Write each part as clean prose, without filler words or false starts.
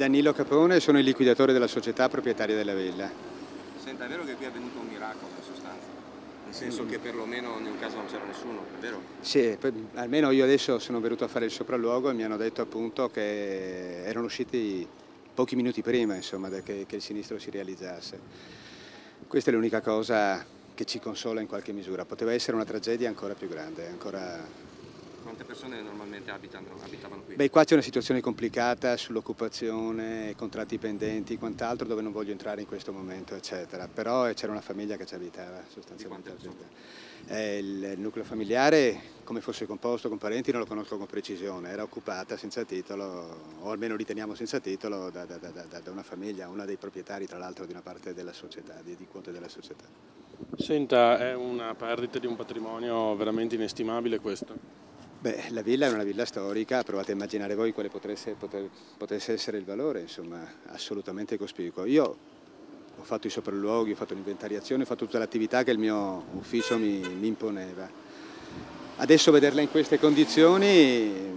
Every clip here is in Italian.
Danilo Capone, sono il liquidatore della società proprietaria della villa. Senta, è vero che qui è avvenuto un miracolo in sostanza? Nel senso che perlomeno in un caso non c'era nessuno, è vero? Sì, almeno io adesso sono venuto a fare il sopralluogo e mi hanno detto appunto che erano usciti pochi minuti prima, insomma, che il sinistro si realizzasse. Questa è l'unica cosa che ci consola in qualche misura. Poteva essere una tragedia ancora più grande, ancora... Quante persone normalmente abitavano qui? Beh, qua c'è una situazione complicata sull'occupazione, contratti pendenti, quant'altro, dove non voglio entrare in questo momento, eccetera. Però c'era una famiglia che ci abitava sostanzialmente. Il nucleo familiare, come fosse composto con parenti, non lo conosco con precisione. Era occupata senza titolo, o almeno riteniamo senza titolo, da una famiglia, una dei proprietari, tra l'altro, di una parte della società, di quote della società. Senta, è una perdita di un patrimonio veramente inestimabile questo? Beh, la villa è una villa storica, provate a immaginare voi quale potesse essere il valore, insomma, assolutamente cospicuo. Io ho fatto i sopralluoghi, ho fatto l'inventariazione, ho fatto tutta l'attività che il mio ufficio mi imponeva. Adesso vederla in queste condizioni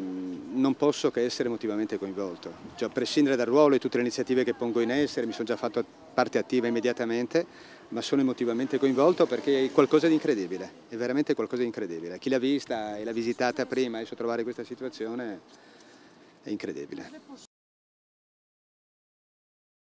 non posso che essere emotivamente coinvolto. Cioè, a prescindere dal ruolo e tutte le iniziative che pongo in essere, mi sono già fatto parte attiva immediatamente, ma sono emotivamente coinvolto perché è qualcosa di incredibile, è veramente qualcosa di incredibile. Chi l'ha vista e l'ha visitata prima, adesso trovare questa situazione è incredibile.